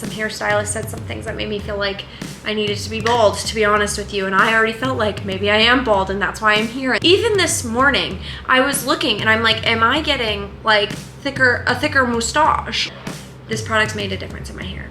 Some hairstylists said some things that made me feel like I needed to be bald, to be honest with you, and I already felt like maybe I am bald and that's why I'm here. Even this morning, I was looking and I'm like, am I getting like a thicker mustache? This product's made a difference in my hair.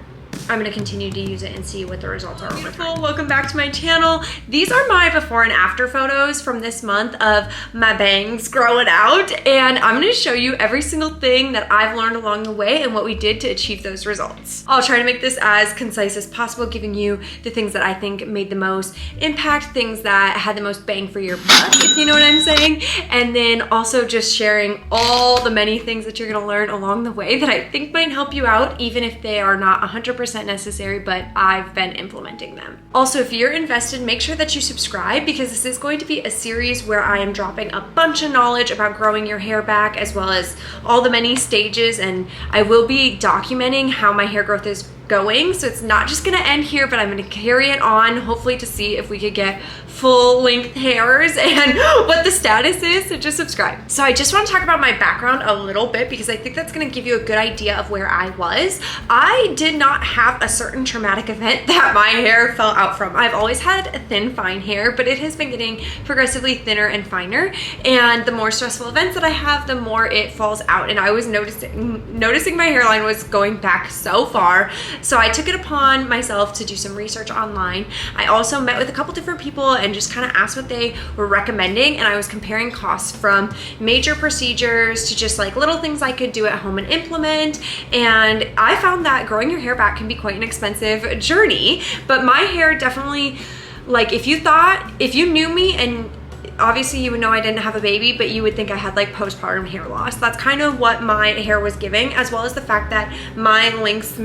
I'm gonna continue to use it and see what the results are over time. Welcome back to my channel. These are my before and after photos from this month of my bangs growing out, and I'm gonna show you every single thing that I've learned along the way and what we did to achieve those results. I'll try to make this as concise as possible, giving you the things that I think made the most impact, things that had the most bang for your buck, if you know what I'm saying, and then also just sharing all the many things that you're gonna learn along the way that I think might help you out, even if they are not 100% necessary, but I've been implementing them. Also, if you're invested, make sure that you subscribe, because this is going to be a series where I am dropping a bunch of knowledge about growing your hair back, as well as all the many stages, and I will be documenting how my hair growth is going. So it's not just gonna end here, but I'm gonna carry it on, hopefully to see if we could get full length hairs and what the status is, so just subscribe. So I just want to talk about my background a little bit, because I think that's going to give you a good idea of where I was. I did not have a certain traumatic event that my hair fell out from. I've always had thin, fine hair, but it has been getting progressively thinner and finer, and the more stressful events that I have, the more it falls out. And I was noticing my hairline was going back so far, so I took it upon myself to do some research online. I also met with a couple different people and just kind of asked what they were recommending, and I was comparing costs from major procedures to just like little things I could do at home and implement, and I found that growing your hair back can be quite an expensive journey. But my hair definitely, like, if you knew me, and obviously you would know I didn't have a baby, but you would think I had like postpartum hair loss. That's kind of what my hair was giving, as well as the fact that my lengths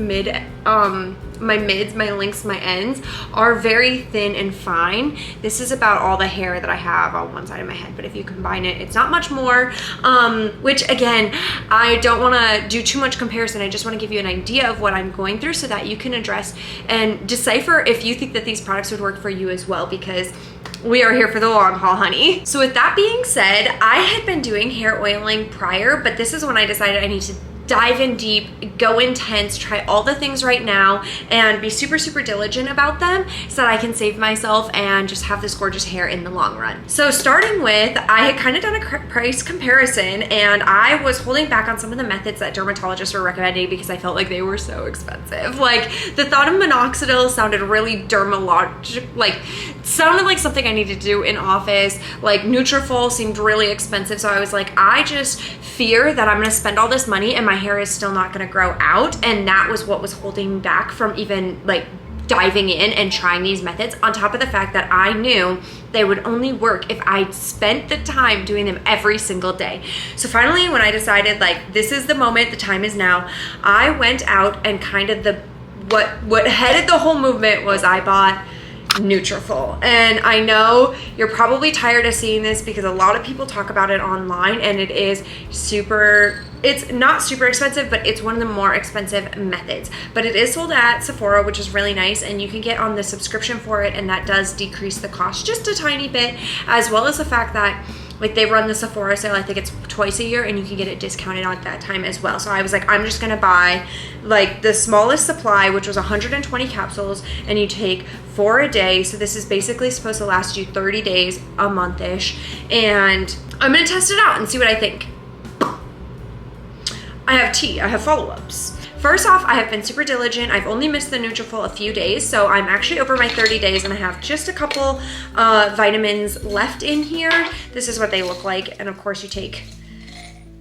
my mids, my lengths, my ends are very thin and fine. This is about all the hair that I have on one side of my head, but if you combine it, it's not much more, which again, I don't want to do too much comparison. I just want to give you an idea of what I'm going through so that you can address and decipher if you think that these products would work for you as well, because we are here for the long haul, honey. So with that being said, I had been doing hair oiling prior, but this is when I decided I need to dive in deep, go intense, try all the things right now, and be super, super diligent about them so that I can save myself and just have this gorgeous hair in the long run. So starting with, I had kind of done a price comparison, and I was holding back on some of the methods that dermatologists were recommending because I felt like they were so expensive. Like, the thought of minoxidil sounded really sounded like something I needed to do in office. Like, Nutrafol seemed really expensive, so I was like, I just fear that I'm gonna spend all this money and my hair is still not gonna grow out, and that was what was holding me back from even like diving in and trying these methods, on top of the fact that I knew they would only work if I spent the time doing them every single day. So finally, when I decided like this is the moment, the time is now, I went out and kind of what headed the whole movement was I bought Nutrafol. And I know you're probably tired of seeing this because a lot of people talk about it online, and it's not super expensive, but it's one of the more expensive methods. But it is sold at Sephora, which is really nice, and you can get on the subscription for it, and that does decrease the cost just a tiny bit, as well as the fact that like they run the Sephora sale, I think it's twice a year, and you can get it discounted at that time as well. So I was like, I'm just gonna buy like the smallest supply, which was 120 capsules, and you take 4 a day. So this is basically supposed to last you 30 days, a month-ish, and I'm gonna test it out and see what I think. I have follow-ups. First off, I have been super diligent. I've only missed the Nutrafol a few days, so I'm actually over my 30 days, and I have just a couple vitamins left in here. This is what they look like, and of course you take,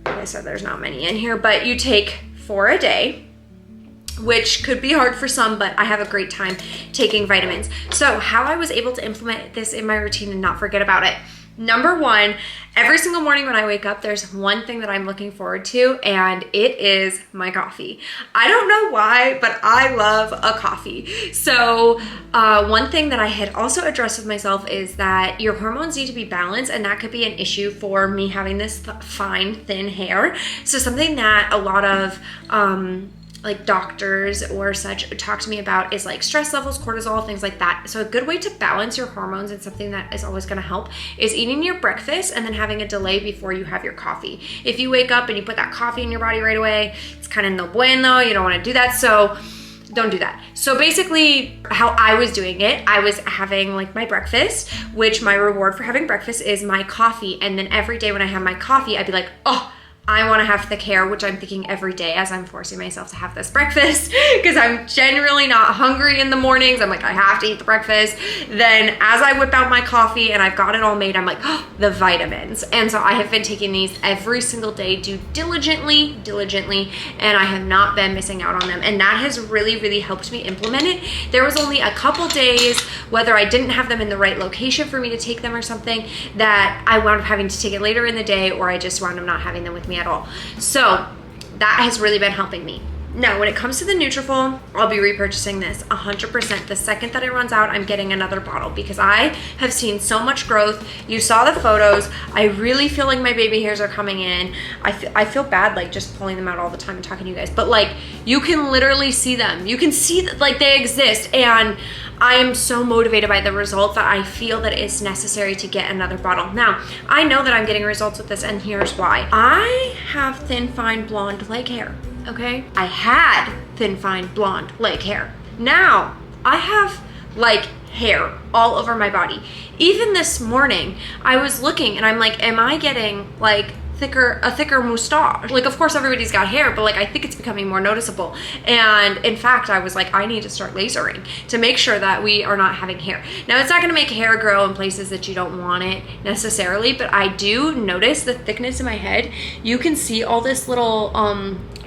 like I said, there's not many in here, but you take 4 a day, which could be hard for some, but I have a great time taking vitamins. So how I was able to implement this in my routine and not forget about it. Number one, every single morning when I wake up, there's one thing that I'm looking forward to, and it is my coffee. I don't know why, but I love a coffee. So one thing that I had also addressed with myself is that your hormones need to be balanced, and that could be an issue for me having this fine, thin hair. So something that a lot of like doctors or such talk to me about is like stress levels, cortisol, things like that. So a good way to balance your hormones, and something that is always gonna help, is eating your breakfast and then having a delay before you have your coffee. If you wake up and you put that coffee in your body right away, it's kind of no bueno, you don't wanna do that. So don't do that. So basically how I was doing it, I was having like my breakfast, which my reward for having breakfast is my coffee. And then every day when I have my coffee, I'd be like, oh, I want to have thick hair, which I'm thinking every day as I'm forcing myself to have this breakfast because I'm generally not hungry in the mornings. I'm like, I have to eat the breakfast. Then as I whip out my coffee and I've got it all made, I'm like, oh, the vitamins. And so I have been taking these every single day, diligently, and I have not been missing out on them. And that has really, really helped me implement it. There was only a couple days, whether I didn't have them in the right location for me to take them or something, that I wound up having to take it later in the day, or I just wound up not having them with me at all. So that has really been helping me. Now, when it comes to the Nutrafol, I'll be repurchasing this 100%. The second that it runs out, I'm getting another bottle because I have seen so much growth. You saw the photos. I really feel like my baby hairs are coming in. I feel bad like just pulling them out all the time and talking to you guys, but like you can literally see them. You can see that like they exist, and I am so motivated by the results that I feel that it's necessary to get another bottle. Now, I know that I'm getting results with this, and here's why. I have thin, fine, blonde leg hair, okay? I had thin, fine, blonde leg hair. Now, I have like hair all over my body. Even this morning, I was looking and I'm like, am I getting like a thicker moustache? Like, of course everybody's got hair, but like I think it's becoming more noticeable. And in fact, I was like, I need to start lasering to make sure that we are not having hair. Now, it's not going to make hair grow in places that you don't want it necessarily, but I do notice the thickness in my head. You can see all this little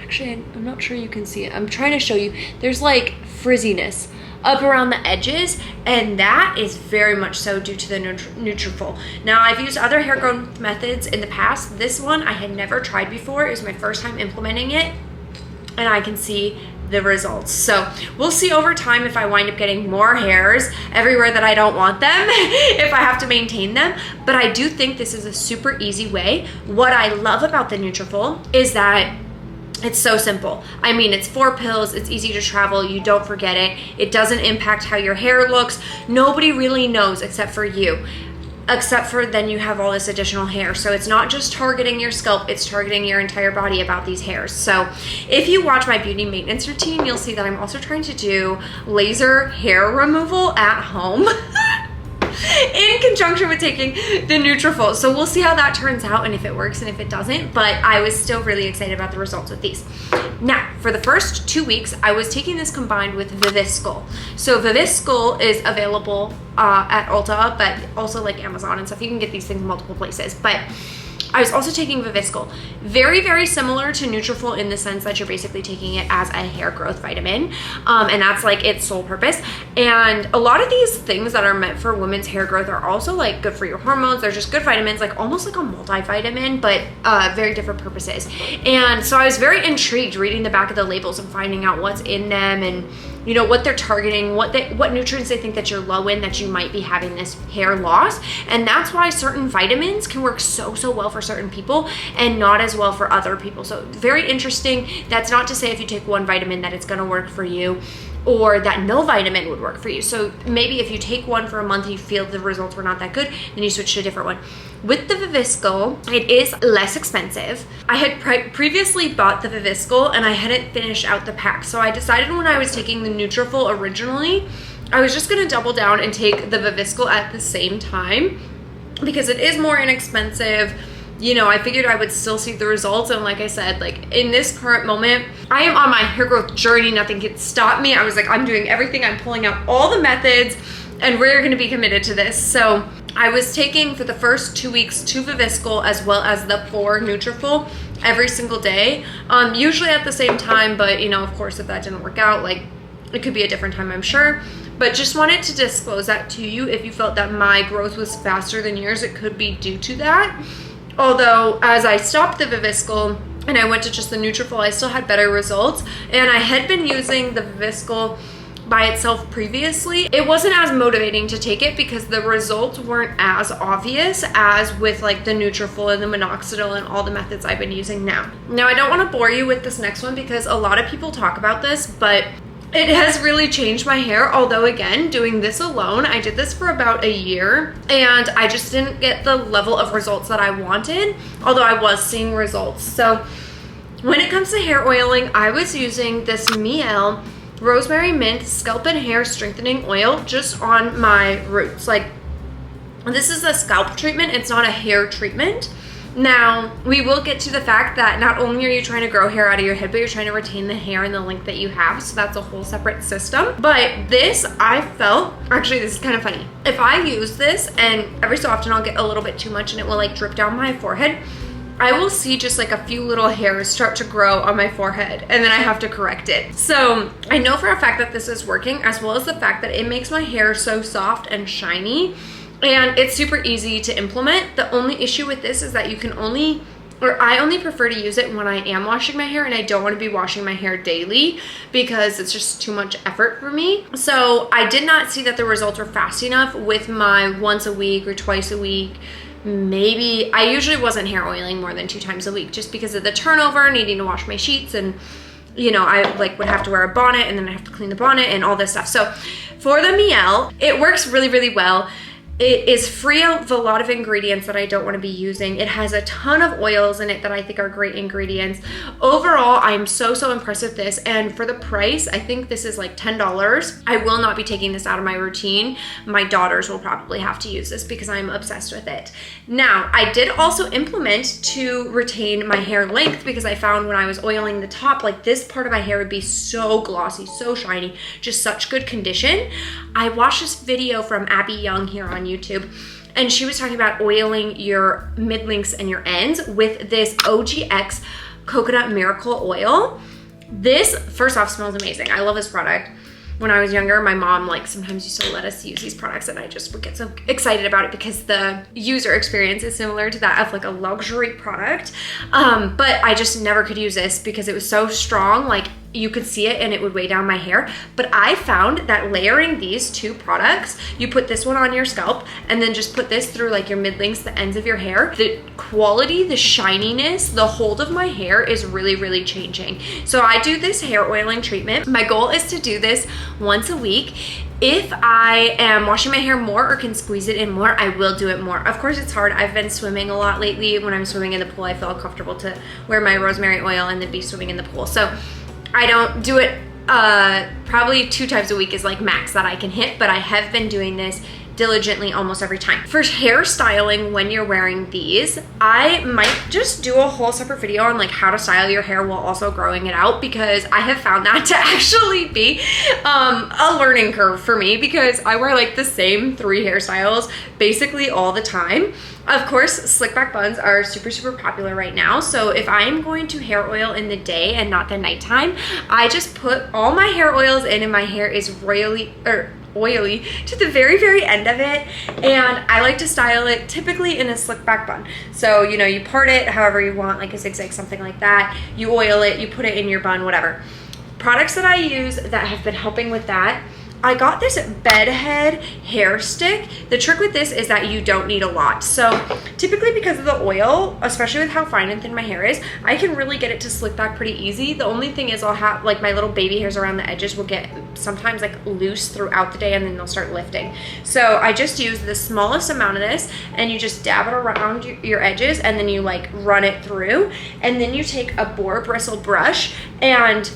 actually, I'm not sure you can see it. I'm trying to show you. There's like frizziness up around the edges, and that is very much so due to the Nutrafol. Now, I've used other hair growth methods in the past. This one I had never tried before. It was my first time implementing it, and I can see the results. So we'll see over time if I wind up getting more hairs everywhere that I don't want them, if I have to maintain them. But I do think this is a super easy way. What I love about the Nutrafol is that it's so simple. I mean, it's 4 pills, it's easy to travel, you don't forget it. It doesn't impact how your hair looks. Nobody really knows except for you. Except for then you have all this additional hair. So it's not just targeting your scalp, it's targeting your entire body about these hairs. So if you watch my beauty maintenance routine, you'll see that I'm also trying to do laser hair removal at home. In conjunction with taking the Nutrafol. So we'll see how that turns out and if it works and if it doesn't, but I was still really excited about the results with these. Now, for the first 2 weeks, I was taking this combined with Viviscal. So Viviscal is available at Ulta, but also like Amazon and stuff. You can get these things in multiple places, but I was also taking Viviscal. Very, very similar to Nutrafol in the sense that you're basically taking it as a hair growth vitamin, and that's like its sole purpose. And a lot of these things that are meant for women's hair growth are also like good for your hormones. They're just good vitamins, like almost like a multivitamin, but very different purposes. And so I was very intrigued reading the back of the labels and finding out what's in them and you know what they're targeting, what nutrients they think that you're low in, that you might be having this hair loss. And that's why certain vitamins can work so well for certain people and not as well for other people. So very interesting. That's not to say if you take one vitamin that it's going to work for you, or that no vitamin would work for you. So maybe if you take one for a month and you feel the results were not that good, then you switch to a different one. With the Viviscal, it is less expensive. I had previously bought the Viviscal and I hadn't finished out the pack. So I decided when I was taking the Nutrafol originally, I was just gonna double down and take the Viviscal at the same time because it is more inexpensive. You know, I figured I would still see the results. And like I said, like in this current moment, I am on my hair growth journey. Nothing can stop me. I was like, I'm doing everything. I'm pulling out all the methods and we're going to be committed to this. So I was taking for the first 2 weeks 2 Viviscal as well as the 4 Nutrafol every single day. Usually at the same time, but you know, of course, if that didn't work out, like it could be a different time, I'm sure. But just wanted to disclose that to you. If you felt that my growth was faster than yours, it could be due to that. Although, as I stopped the Viviscal and I went to just the Nutrafol, I still had better results. And I had been using the Viviscal by itself previously. It wasn't as motivating to take it because the results weren't as obvious as with like the Nutrafol and the Minoxidil and all the methods I've been using now. Now, I don't want to bore you with this next one because a lot of people talk about this, but it has really changed my hair. Although again, doing this alone, I did this for about a year and I just didn't get the level of results that I wanted, although I was seeing results. So when it comes to hair oiling, I was using this Mielle rosemary mint scalp and hair strengthening oil just on my roots. Like, this is a scalp treatment, it's not a hair treatment. Now, we will get to the fact that not only are you trying to grow hair out of your head, but you're trying to retain the hair and the length that you have. So that's a whole separate system. But this, I felt, actually this is kind of funny. If I use this and every so often I'll get a little bit too much and it will like drip down my forehead, I will see just like a few little hairs start to grow on my forehead and then I have to correct it. So I know for a fact that this is working, as well as the fact that it makes my hair so soft and shiny. And it's super easy to implement. The only issue with this is that you can only, or I only prefer to use it when I am washing my hair and I don't want to be washing my hair daily because it's just too much effort for me. So I did not see that the results were fast enough with my once a week or twice a week. Maybe, I usually wasn't hair oiling more than 2 times a week just because of the turnover, needing to wash my sheets, and you know, I like would have to wear a bonnet and then I have to clean the bonnet and all this stuff. So for the Mielle, it works really, really well. It is free of a lot of ingredients that I don't want to be using. It has a ton of oils in it that I think are great ingredients. Overall, I'm so impressed with this. And for the price, I think this is like $10. I will not be taking this out of my routine. My daughters will probably have to use this because I'm obsessed with it. Now, I did also implement to retain my hair length because I found when I was oiling the top, like this part of my hair would be so glossy, so shiny, just such good condition. I watched this video from Abby Young here on YouTube, and she was talking about oiling your mid-lengths and your ends with this OGX Coconut Miracle Oil. This, first off, smells amazing. I love this product. When I was younger, my mom like sometimes used to let us use these products and I just would get so excited about it because the user experience is similar to that of like a luxury product. But I just never could use this because it was so strong. Like you could see it and it would weigh down my hair. But I found that layering these 2 products, you put this one on your scalp and then just put this through like your mid-lengths, the ends of your hair. The quality, the shininess, the hold of my hair is really, really changing. So I do this hair oiling treatment. My goal is to do this once a week. If I am washing my hair more or can squeeze it in more, I will do it more. Of course, it's hard. I've been swimming a lot lately. When I'm swimming in the pool, I feel comfortable to wear my rosemary oil and then be swimming in the pool. So I don't do it, probably 2 times a week is like max that I can hit, but I have been doing this diligently almost every time. For hair styling when you're wearing these, I might just do a whole separate video on like how to style your hair while also growing it out, because I have found that to actually be a learning curve for me because I wear like the same 3 hairstyles basically all the time. Of course, slick back buns are super popular right now. So if I'm going to hair oil in the day and not the nighttime, I just put all my hair oils in and my hair is oily to the very end of it, and I like to style it typically in a slick back bun. So you know, you part it however you want, like a zigzag, something like that. You oil it, you put it in your bun, whatever. Products that I use that have been helping with that, I got this bedhead hair stick. The trick with this is that you don't need a lot. So typically because of the oil, especially with how fine and thin my hair is, I can really get it to slick back pretty easy. The only thing is I'll have like my little baby hairs around the edges will get sometimes like loose throughout the day and then they'll start lifting. So I just use the smallest amount of this and you just dab it around your edges and then you like run it through, and then you take a Boar bristle brush, and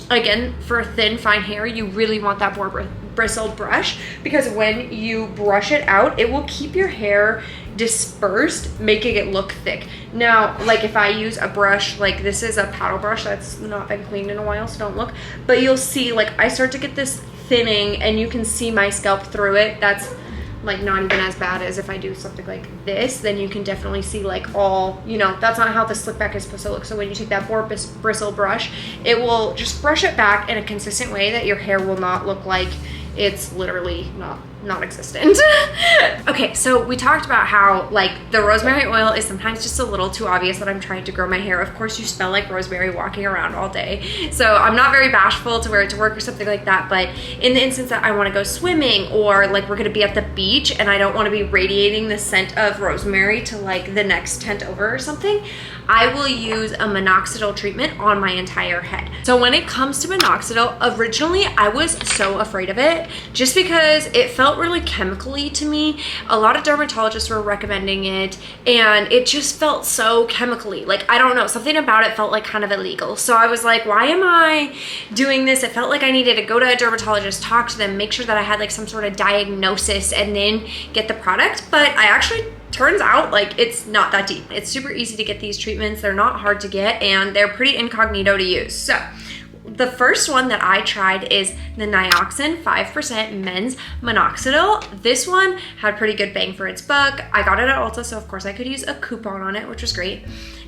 again, for thin, fine hair, you really want that Boar bristle brush because when you brush it out, it will keep your hair dispersed, making it look thick. Now, like if I use a brush, like this is a paddle brush that's not been cleaned in a while, so don't look, but you'll see like I start to get this thinning and you can see my scalp through it. That's like not even as bad as if I do something like this. Then you can definitely see like all, you know, that's not how the slick back is supposed to look. So when you take that Boar bristle brush, it will just brush it back in a consistent way that your hair will not look like it's literally non-existent. Okay, so we talked about how like the rosemary oil is sometimes just a little too obvious that I'm trying to grow my hair. Of course, you smell like rosemary walking around all day. So I'm not very bashful to wear it to work or something like that. But in the instance that I want to go swimming or like we're going to be at the beach and I don't want to be radiating the scent of rosemary to like the next tent over or something, I will use a minoxidil treatment on my entire head. So when it comes to minoxidil, originally I was so afraid of it just because it felt felt really chemically to me. A lot of dermatologists were recommending it, and it just felt so chemically. Like, I don't know, something about it felt like kind of illegal. So I was like, why am I doing this? It felt like I needed to go to a dermatologist, talk to them, make sure that I had like some sort of diagnosis, and then get the product. But I actually, turns out like it's not that deep. It's super easy to get these treatments. They're not hard to get, and they're pretty incognito to use. So the first one that I tried is the Nioxin 5% Men's Minoxidil. This one had pretty good bang for its buck. I got it at Ulta, so of course I could use a coupon on it, which was great.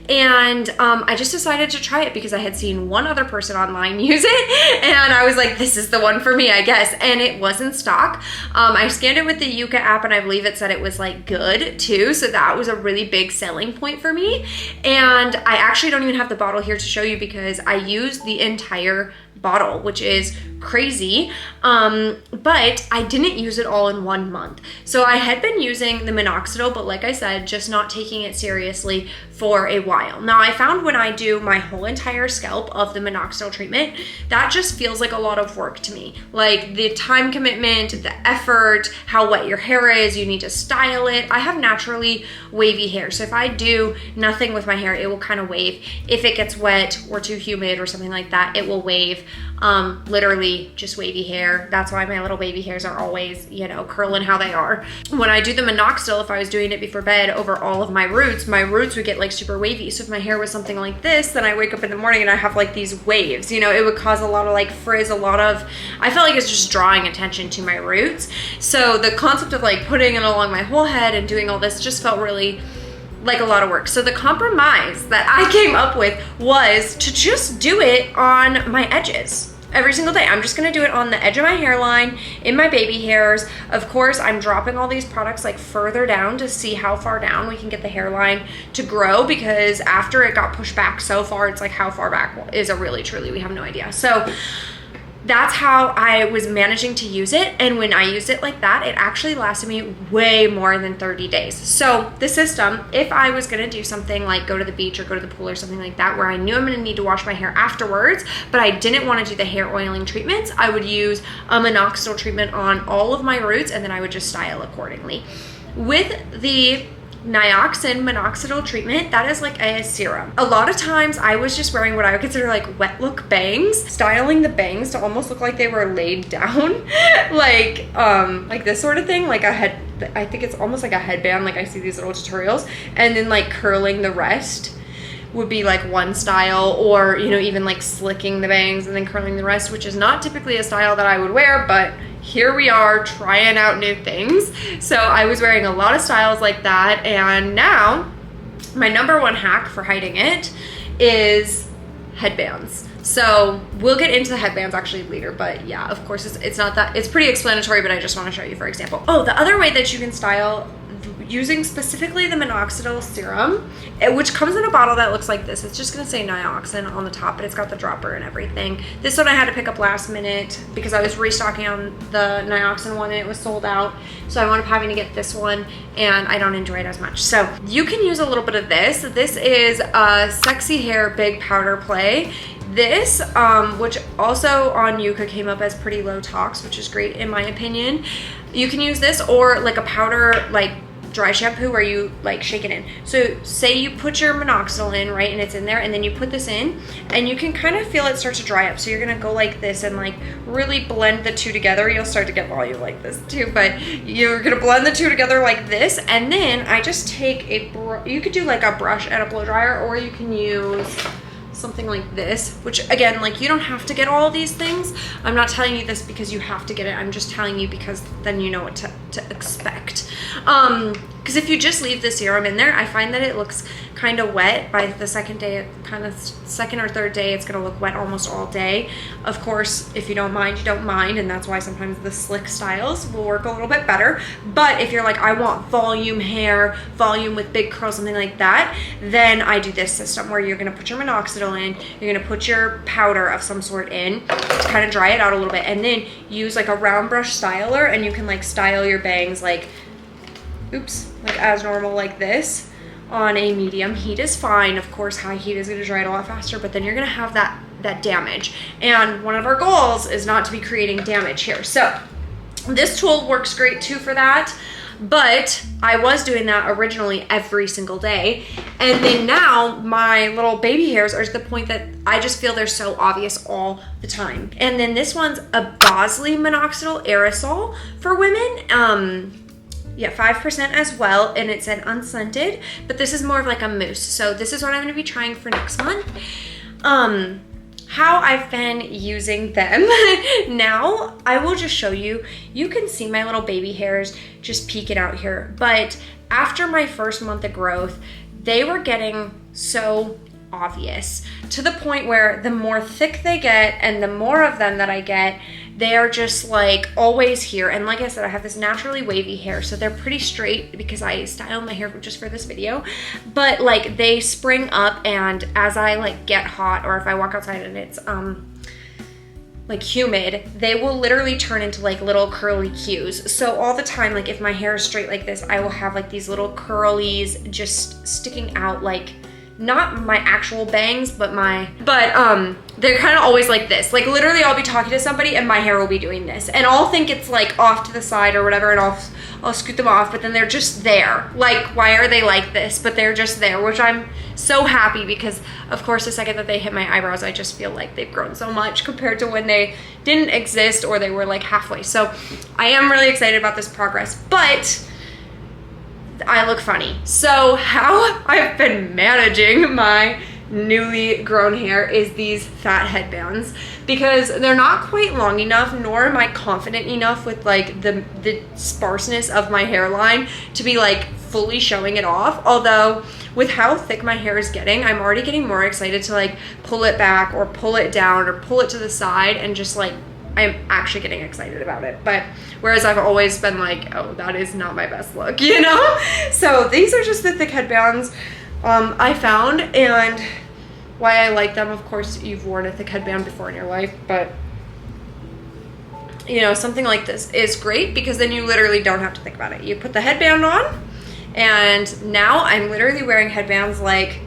And I just decided to try it because I had seen one other person online use it, and I was like, this is the one for me, I guess. And it was in stock. I scanned it with the Yuka app, and I believe it said it was like good too, so that was a really big selling point for me. And I actually don't even have the bottle here to show you because I used the entire bottle, which is crazy, but I didn't use it all in 1 month. So I had been using the Minoxidil, but like I said, just not taking it seriously for a while. Now I found when I do my whole entire scalp of the Minoxidil treatment, that just feels like a lot of work to me. Like the time commitment, the effort, how wet your hair is, you need to style it. I have naturally wavy hair, so if I do nothing with my hair, it will kind of wave. If it gets wet or too humid or something like that, it will wave. Literally just wavy hair. That's why my little baby hairs are always, you know, curling how they are. When I do the Minoxidil, if I was doing it before bed over all of my roots would get like super wavy. So if my hair was something like this, then I wake up in the morning and I have like these waves, you know, it would cause a lot of like frizz, I felt like it's just drawing attention to my roots. So the concept of like putting it along my whole head and doing all this just felt really like a lot of work. So the compromise that I came up with was to just do it on my edges every single day. I'm just gonna do it on the edge of my hairline, in my baby hairs. Of course, I'm dropping all these products like further down to see how far down we can get the hairline to grow, because after it got pushed back so far, it's like how far back is it really truly? We have no idea. So that's how I was managing to use it. And when I used it like that, it actually lasted me way more than 30 days. So the system, if I was gonna do something like go to the beach or go to the pool or something like that, where I knew I'm gonna need to wash my hair afterwards, but I didn't wanna do the hair oiling treatments, I would use a Minoxidil treatment on all of my roots, and then I would just style accordingly. With the Nioxin Minoxidil treatment, that is like a serum. A lot of times I was just wearing what I would consider like wet look bangs, styling the bangs to almost look like they were laid down, like this sort of thing, like a head, I think it's almost like a headband, like I see these little tutorials, and then like curling the rest would be like one style, or you know, even like slicking the bangs and then curling the rest, which is not typically a style that I would wear, but here we are trying out new things. So I was wearing a lot of styles like that, and now my #1 hack for hiding it is headbands. So we'll get into the headbands actually later, but yeah, of course it's not that, it's pretty explanatory, but I just want to show you for example. Oh, the other way that you can style using specifically the Minoxidil serum, which comes in a bottle that looks like this. It's just gonna say Nioxin on the top, but it's got the dropper and everything. This one I had to pick up last minute because I was restocking on the Nioxin one and it was sold out. So I wound up having to get this one, and I don't enjoy it as much. So you can use a little bit of this. This is a Sexy Hair Big Powder Play. This, which also on Yuka came up as pretty low tox, which is great in my opinion. You can use this or like a powder, like dry shampoo where you like shake it in. So say you put your Minoxidil in, right, and it's in there, and then you put this in and you can kind of feel it start to dry up. So you're gonna go like this and like really blend the two together. You'll start to get volume like this too, but you're gonna blend the two together like this, and then I just take you could do like a brush and a blow dryer, or you can use something like this, which again, like you don't have to get all of these things. I'm not telling you this because you have to get it. I'm just telling you because then you know what to expect. Because if you just leave the serum in there, I find that it looks kind of wet by the second day, kind of second or third day, it's gonna look wet almost all day. Of course, if you don't mind, you don't mind, and that's why sometimes the slick styles will work a little bit better. But if you're like, I want volume hair, volume with big curls, something like that, then I do this system where you're gonna put your Minoxidil in, you're gonna put your powder of some sort in to kind of dry it out a little bit, and then use like a round brush styler, and you can like style your bangs like, oops, like as normal like this. On a medium heat is fine. Of course, high heat is going to dry it a lot faster, but then you're going to have that damage. And one of our goals is not to be creating damage here. So This tool works great too for that, but I was doing that originally every single day. And then now my little baby hairs are to the point that I just feel they're so obvious all the time. And then this one's a Bosley Minoxidil aerosol for women. Yeah, 5% as well, and it's an unscented, but this is more of like a mousse. So this is what I'm gonna be trying for next month. How I've been using them now, I will just show you. You can see my little baby hairs just peeking out here, but after my first month of growth, they were getting so obvious to the point where the more thick they get and the more of them that I get, they are just like always here. And like I said, I have this naturally wavy hair, so they're pretty straight because I style my hair just for this video, but like they spring up, and as I like get hot, or if I walk outside and it's like humid, they will literally turn into like little curly cues. So all the time, like if my hair is straight like this, I will have like these little curlies just sticking out, like not my actual bangs, but they're kind of always like this. Like literally I'll be talking to somebody and my hair will be doing this, and I'll think it's like off to the side or whatever, and I'll scoot them off, but then they're just there. Like, why are they like this? But they're just there, which I'm so happy, because of course the second that they hit my eyebrows, I just feel like they've grown so much compared to when they didn't exist or they were like halfway. So I am really excited about this progress, but I look funny. So how I've been managing my newly grown hair is these fat headbands, because they're not quite long enough, nor am I confident enough with like the sparseness of my hairline to be like fully showing it off. Although with how thick my hair is getting, I'm already getting more excited to like pull it back or pull it down or pull it to the side, and just like I'm actually getting excited about it. But whereas I've always been like, oh, that is not my best look, you know? So these are just the thick headbands I found, and why I like them. Of course, you've worn a thick headband before in your life, but you know, something like this is great because then you literally don't have to think about it. You put the headband on, and now I'm literally wearing headbands like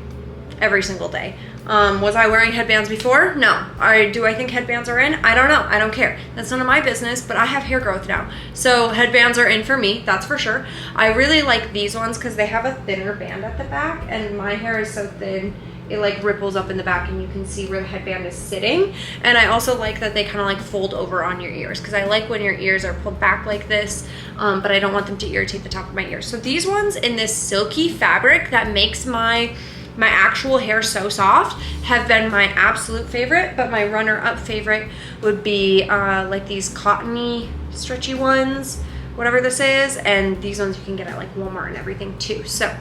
every single day. Was I wearing headbands before? No. Do I think headbands are in? I don't know. I don't care. That's none of my business, but I have hair growth now. So headbands are in for me, that's for sure. I really like these ones because they have a thinner band at the back, and my hair is so thin, it like ripples up in the back and you can see where the headband is sitting. And I also like that they kind of like fold over on your ears, because I like when your ears are pulled back like this, but I don't want them to irritate the top of my ears. So these ones in this silky fabric that makes my actual hair so soft have been my absolute favorite, but my runner-up favorite would be like these cottony stretchy ones, whatever this is, and these ones you can get at like Walmart and everything too. So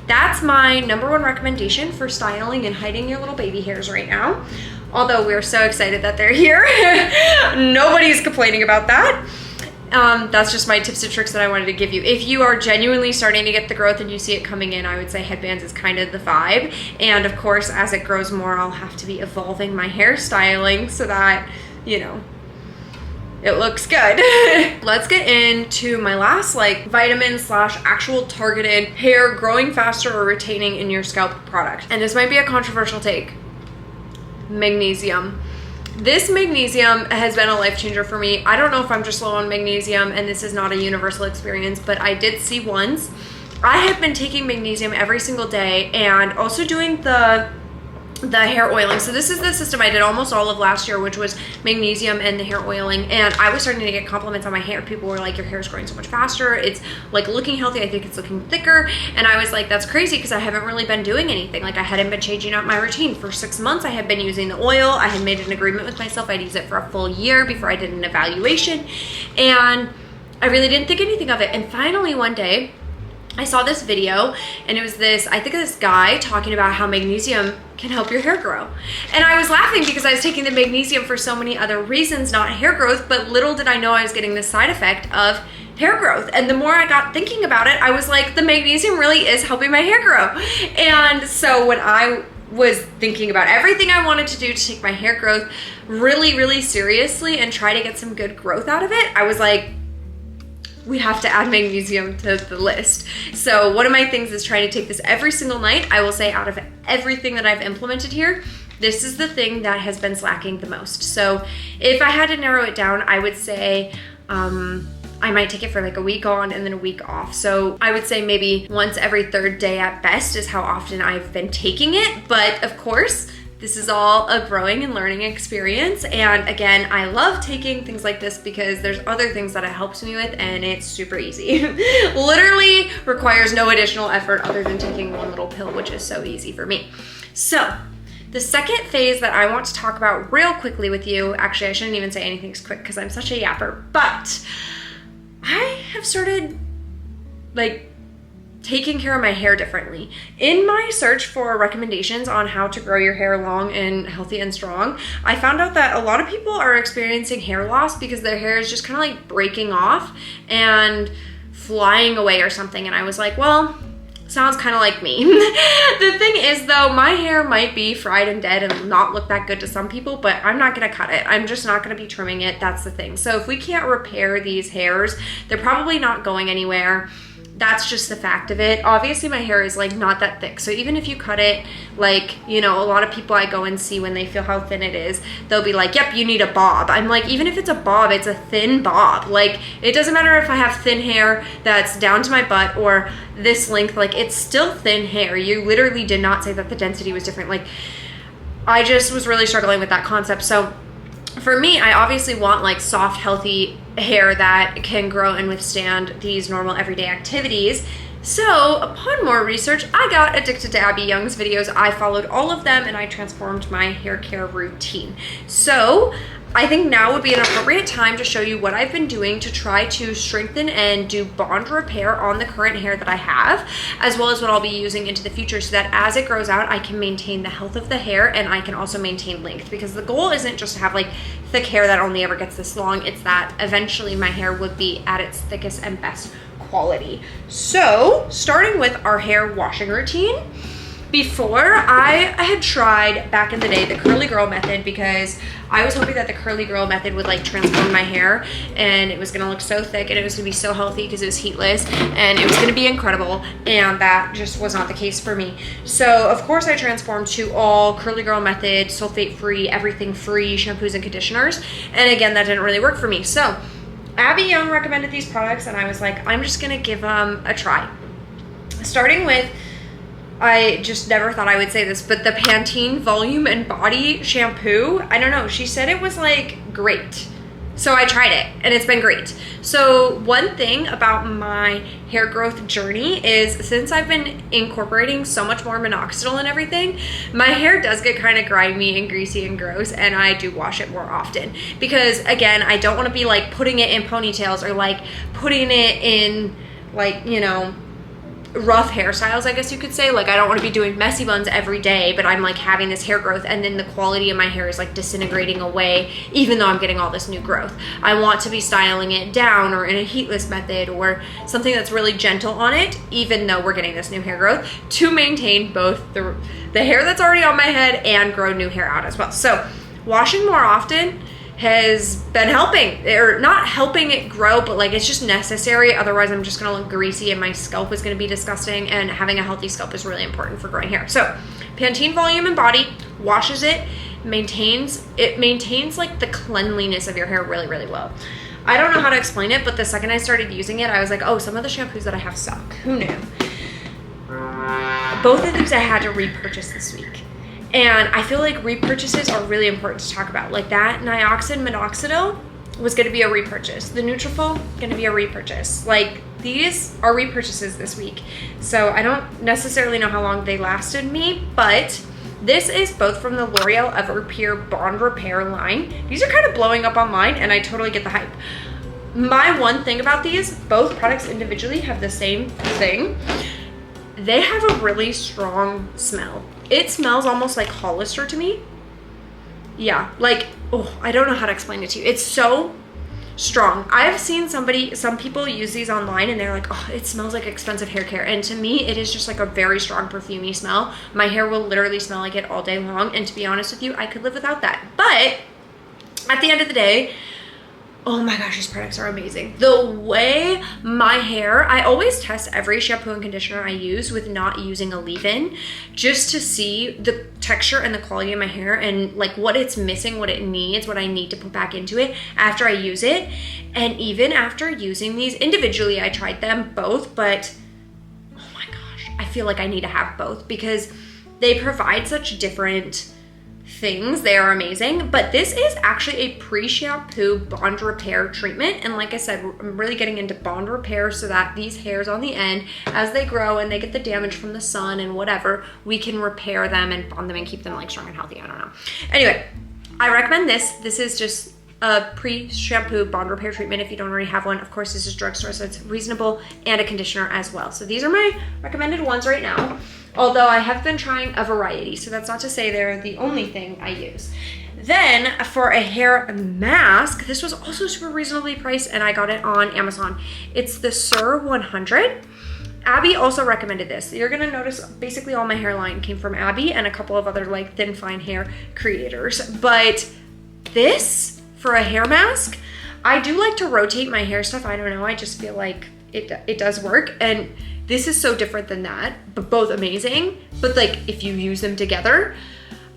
that's my #1 recommendation for styling and hiding your little baby hairs right now. Although we're so excited that they're here. Nobody's complaining about that. That's just my tips and tricks that I wanted to give you. If you are genuinely starting to get the growth and you see it coming in, I would say headbands is kind of the vibe. And of course, as it grows more, I'll have to be evolving my hairstyling so that, you know, it looks good. Let's get into my last like vitamin / actual targeted hair growing faster or retaining in your scalp product. And this might be a controversial take. Magnesium. This magnesium has been a life changer for me. I don't know if I'm just low on magnesium and this is not a universal experience, but I did see once. I have been taking magnesium every single day and also doing the hair oiling. So this is the system I did almost all of last year, which was magnesium and the hair oiling. And I was starting to get compliments on my hair. People were like, your hair is growing so much faster. It's like looking healthy. I think it's looking thicker. And I was like, that's crazy, because I haven't really been doing anything. Like I hadn't been changing up my routine. For 6 months, I had been using the oil. I had made an agreement with myself. I'd use it for a full year before I did an evaluation. And I really didn't think anything of it. And finally one day, I saw this video, and it was this, I think this guy talking about how magnesium can help your hair grow. And I was laughing because I was taking the magnesium for so many other reasons, not hair growth, but little did I know I was getting the side effect of hair growth. And the more I got thinking about it, I was like, the magnesium really is helping my hair grow. And so when I was thinking about everything I wanted to do to take my hair growth really, really seriously and try to get some good growth out of it, I was like, we have to add magnesium to the list. So one of my things is trying to take this every single night. I will say out of everything that I've implemented here, this is the thing that has been slacking the most. So if I had to narrow it down, I would say I I might take it for like a week on and then a week off. So I would say maybe once every third day at best is how often I've been taking it. But of course, this is all a growing and learning experience. And again, I love taking things like this because there's other things that it helps me with and it's super easy. Literally requires no additional effort other than taking one little pill, which is so easy for me. So the second phase that I want to talk about real quickly with you, actually I shouldn't even say anything's quick because I'm such a yapper, but I have started like taking care of my hair differently. In my search for recommendations on how to grow your hair long and healthy and strong, I found out that a lot of people are experiencing hair loss because their hair is just kind of like breaking off and flying away or something. And I was like, well, sounds kind of like me. The thing is though, my hair might be fried and dead and not look that good to some people, but I'm not gonna cut it. I'm just not gonna be trimming it. That's the thing. So if we can't repair these hairs, they're probably not going anywhere. That's just the fact of it. Obviously my hair is like not that thick. So even if you cut it, like, you know, a lot of people I go and see when they feel how thin it is, they'll be like, yep, you need a bob. I'm like, even if it's a bob, it's a thin bob. Like, it doesn't matter if I have thin hair that's down to my butt or this length, like it's still thin hair. You literally did not say that the density was different. Like, I just was really struggling with that concept. So for me, I obviously want like soft, healthy hair that can grow and withstand these normal everyday activities. So upon more research, I got addicted to Abby Young's videos. I followed all of them and I transformed my hair care routine. So I think now would be an appropriate time to show you what I've been doing to try to strengthen and do bond repair on the current hair that I have, as well as what I'll be using into the future so that as it grows out, I can maintain the health of the hair and I can also maintain length, because the goal isn't just to have like thick hair that only ever gets this long. It's that eventually my hair would be at its thickest and best quality. So starting with our hair washing routine. Before, I had tried back in the day the curly girl method because I was hoping that the curly girl method would like transform my hair and it was gonna look so thick and it was gonna be so healthy because it was heatless and it was gonna be incredible, and that just was not the case for me. So of course I transformed to all curly girl method, sulfate free, everything free shampoos and conditioners, and again that didn't really work for me. So Abby Young recommended these products and I was like, I'm just gonna give them a try. Starting with, I just never thought I would say this, but the Pantene Volume and Body Shampoo, I don't know, she said it was like great. So I tried it and it's been great. So one thing about my hair growth journey is since I've been incorporating so much more minoxidil and everything, my hair does get kind of grimy and greasy and gross, and I do wash it more often because again, I don't want to be like putting it in ponytails or like putting it in like, you know, rough hairstyles, I guess you could say. Like, I don't want to be doing messy buns every day, but I'm like having this hair growth and then the quality of my hair is like disintegrating away even though I'm getting all this new growth. I want to be styling it down or in a heatless method or something that's really gentle on it, even though we're getting this new hair growth, to maintain both the hair that's already on my head and grow new hair out as well. So washing more often has been helping, or not helping it grow, but like it's just necessary. Otherwise I'm just gonna look greasy and my scalp is gonna be disgusting, and having a healthy scalp is really important for growing hair. So Pantene Volume and Body washes it, maintains like the cleanliness of your hair really, really well. I don't know how to explain it, but the second I started using it, I was like, oh, some of the shampoos that I have suck. Who knew? Both of these I had to repurchase this week. And I feel like repurchases are really important to talk about. Like that Nioxin Minoxidil was gonna be a repurchase. The Nutrafol, gonna be a repurchase. Like these are repurchases this week. So I don't necessarily know how long they lasted me, but this is both from the L'Oreal Everpure Bond Repair line. These are kind of blowing up online and I totally get the hype. My one thing about these, both products individually have the same thing. They have a really strong smell. It smells almost like Hollister to me. Yeah, like, oh, I don't know how to explain it to you. It's so strong. I've seen some people use these online and they're like, oh, it smells like expensive hair care. And to me, it is just like a very strong perfumey smell. My hair will literally smell like it all day long. And to be honest with you, I could live without that. But at the end of the day, Oh my gosh, these products are amazing. The way my hair, I always test every shampoo and conditioner I use with not using a leave-in, just to see the texture and the quality of my hair and like what it's missing, what it needs, what I need to put back into it after I use it. And even after using these individually, I tried them both, but oh my gosh, I feel like I need to have both because they provide such different things. They are amazing, but this is actually a pre-shampoo bond repair treatment. And like I said, I'm really getting into bond repair so that these hairs on the end, as they grow and they get the damage from the sun and whatever, we can repair them and bond them and keep them like strong and healthy. I don't know. Anyway, I recommend this. This is just a pre-shampoo bond repair treatment if you don't already have one. Of course, this is drugstore, so it's reasonable, and a conditioner as well. So these are my recommended ones right now. Although I have been trying a variety, so that's not to say they're the only thing I use. Then for a hair mask, this was also super reasonably priced and I got it on Amazon. It's the Sur 100. Abby also recommended this. You're gonna notice basically all my hairline came from Abby and a couple of other like thin fine hair creators. But this, for a hair mask, I do like to rotate my hair stuff. I don't know, I just feel like it does work. And this is so different than that, but both amazing. But like, if you use them together,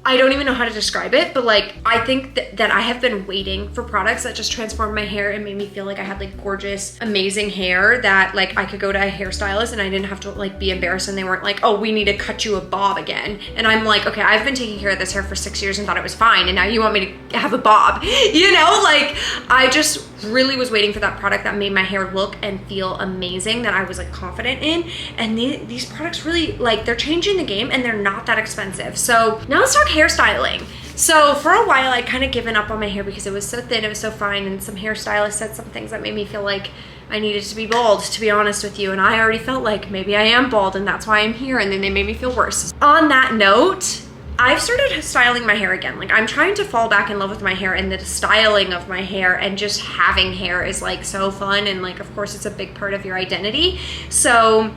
I don't even know how to describe it, but like, I think that I have been waiting for products that just transformed my hair and made me feel like I had like gorgeous, amazing hair that like I could go to a hairstylist and I didn't have to like be embarrassed and they weren't like, oh, we need to cut you a bob again. And I'm like, okay, I've been taking care of this hair for 6 years and thought it was fine. And now you want me to have a bob, you know? Like, I just really was waiting for that product that made my hair look and feel amazing, that I was like confident in. And these products really, like, they're changing the game and they're not that expensive. So now let's talk hairstyling. So for a while I kind of given up on my hair because it was so thin, it was so fine, and some hairstylists said some things that made me feel like I needed to be bald, to be honest with you. And I already felt like maybe I am bald and that's why I'm here, and then they made me feel worse. On that note, I've started styling my hair again. Like, I'm trying to fall back in love with my hair and the styling of my hair, and just having hair is like so fun, and like, of course, it's a big part of your identity. So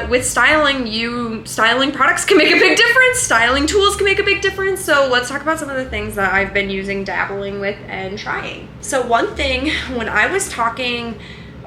with styling products can make a big difference. Styling tools can make a big difference. So let's talk about some of the things that I've been using, dabbling with, and trying. So one thing, when I was talking,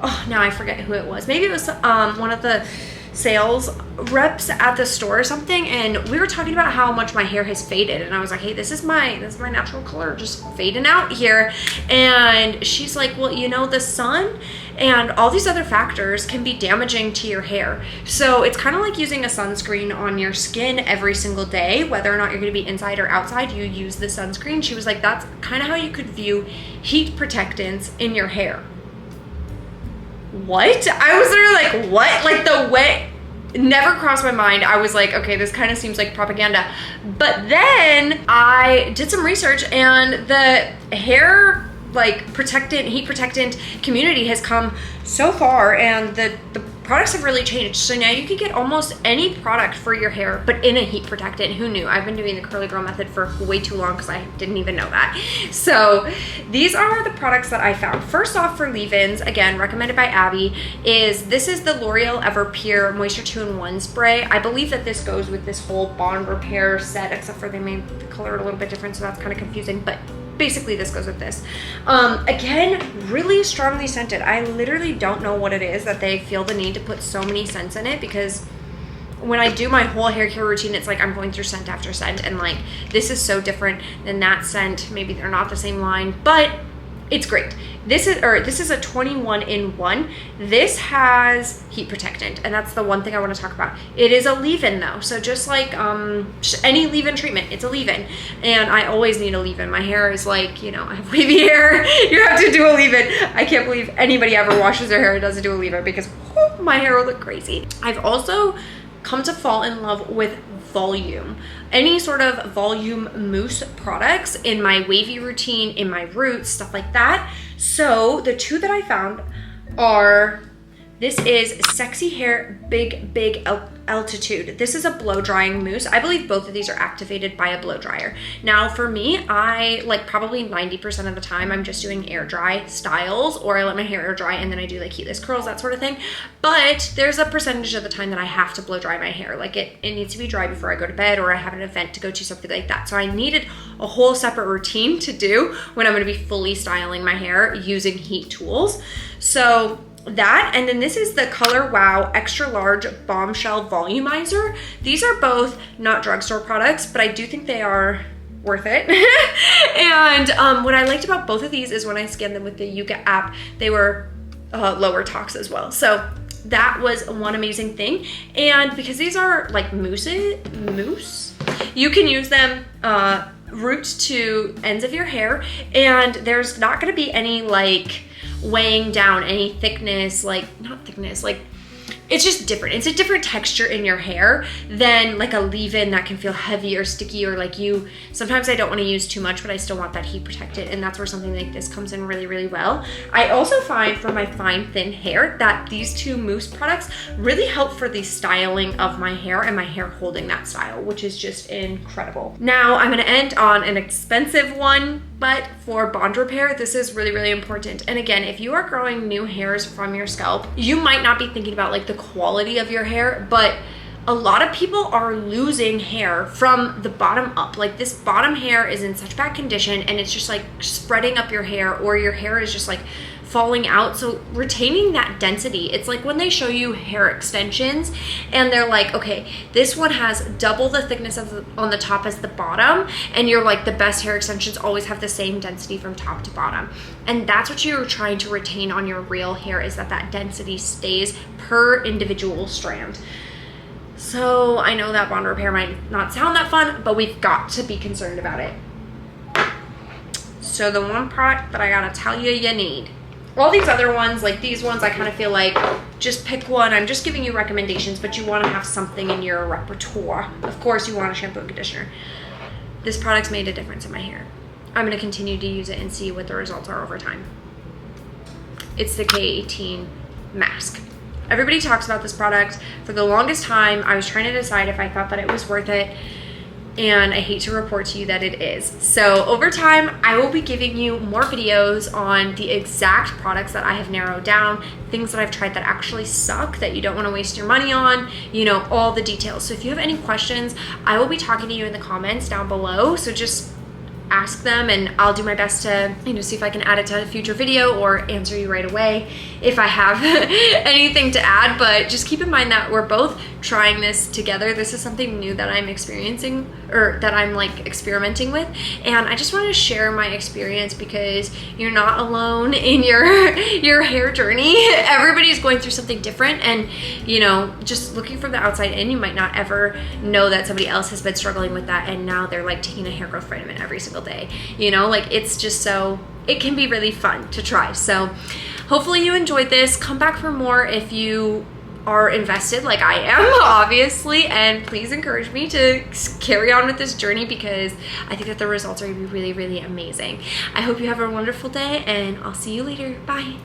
oh, now I forget who it was. Maybe it was one of the sales reps at the store or something, and we were talking about how much my hair has faded, and I was like, hey, this is my natural color, just fading out here. And she's like, well, you know, the sun and all these other factors can be damaging to your hair. So it's kind of like using a sunscreen on your skin every single day, whether or not you're going to be inside or outside, you use the sunscreen. She was like, that's kind of how you could view heat protectants in your hair. What? I was there like, what? Like, the way, never crossed my mind. I was like, okay, this kind of seems like propaganda. But then I did some research, and the hair like protectant, heat protectant community has come so far, and the products have really changed. So now you can get almost any product for your hair, but in a heat protectant. Who knew? I've been doing the curly girl method for way too long because I didn't even know that. So these are the products that I found. First off, for leave-ins, again, recommended by Abby, this is the L'Oreal Everpure Moisture 2-in-1 spray. I believe that this goes with this whole bond repair set, except for they made the color a little bit different, so that's kind of confusing, but basically this goes with this. Again, really strongly scented. I literally don't know what it is that they feel the need to put so many scents in it, because when I do my whole hair care routine, it's like I'm going through scent after scent, and like, this is so different than that scent. Maybe they're not the same line, but it's great. This is a 21-in-1. This has heat protectant, and that's the one thing I want to talk about. It is a leave-in though, so just like any leave-in treatment, it's a leave-in, and I always need a leave-in. My hair is like, you know, I have wavy hair. You have to do a leave-in. I can't believe anybody ever washes their hair and doesn't do a leave-in, because whoo, my hair will look crazy. I've also come to fall in love with volume. Any sort of volume mousse products in my wavy routine, in my roots, stuff like that. So the two that I found are This is Sexy Hair Big Altitude. This is a blow drying mousse. I believe both of these are activated by a blow dryer. Now for me, I like probably 90% of the time I'm just doing air dry styles, or I let my hair air dry and then I do like heatless curls, that sort of thing. But there's a percentage of the time that I have to blow dry my hair. Like it needs to be dry before I go to bed, or I have an event to go to, something like that. So I needed a whole separate routine to do when I'm gonna be fully styling my hair using heat tools. So that, and then this is the ColourWow Extra Large Bombshell Volumizer. These are both not drugstore products, but I do think they are worth it. And what I liked about both of these is when I scanned them with the Yuka app, they were lower tox as well. So that was one amazing thing. And because these are like mousse, you can use them root to ends of your hair, and there's not going to be any like weighing down any thickness, like not thickness, like it's just different. It's a different texture in your hair than like a leave-in that can feel heavy or sticky, or like you, sometimes I don't want to use too much, but I still want that heat protected, and that's where something like this comes in really, really well. I also find for my fine, thin hair that these two mousse products really help for the styling of my hair and my hair holding that style, which is just incredible. Now I'm going to end on an expensive one, but for bond repair, this is really, really important. And again, if you are growing new hairs from your scalp, you might not be thinking about like the quality of your hair, but a lot of people are losing hair from the bottom up. Like this bottom hair is in such bad condition, and it's just like spreading up your hair, or your hair is just like falling out. So retaining that density, it's like when they show you hair extensions and they're like, okay, this one has double the thickness of on the top as the bottom, and you're like, the best hair extensions always have the same density from top to bottom. And that's what you're trying to retain on your real hair, is that density stays per individual strand. So I know that bond repair might not sound that fun, but we've got to be concerned about it. So the one product that I gotta tell you need. All these other ones, like these ones, I kind of feel like just pick one. I'm just giving you recommendations, but you want to have something in your repertoire. Of course, you want a shampoo and conditioner. This product's made a difference in my hair. I'm going to continue to use it and see what the results are over time. It's the K18 mask. Everybody talks about this product. For the longest time, I was trying to decide if I thought that it was worth it, and I hate to report to you that it is. So over time, I will be giving you more videos on the exact products that I have narrowed down, things that I've tried that actually suck, that you don't want to waste your money on, you know, all the details. So if you have any questions, I will be talking to you in the comments down below. So just ask them, and I'll do my best to, you know, see if I can add it to a future video or answer you right away if I have anything to add. But just keep in mind that we're both trying this together. This is something new that I'm experiencing, or that I'm like experimenting with, and I just want to share my experience because you're not alone in your hair journey. Everybody's going through something different, and you know, just looking from the outside in, you might not ever know that somebody else has been struggling with that, and now they're like taking a hair growth vitamin every single day, you know, like it's just so, it can be really fun to try. So hopefully you enjoyed this. Come back for more if you are invested like I am, obviously, and please encourage me to carry on with this journey because I think that the results are gonna be really, really amazing. I hope you have a wonderful day, and I'll see you later. Bye.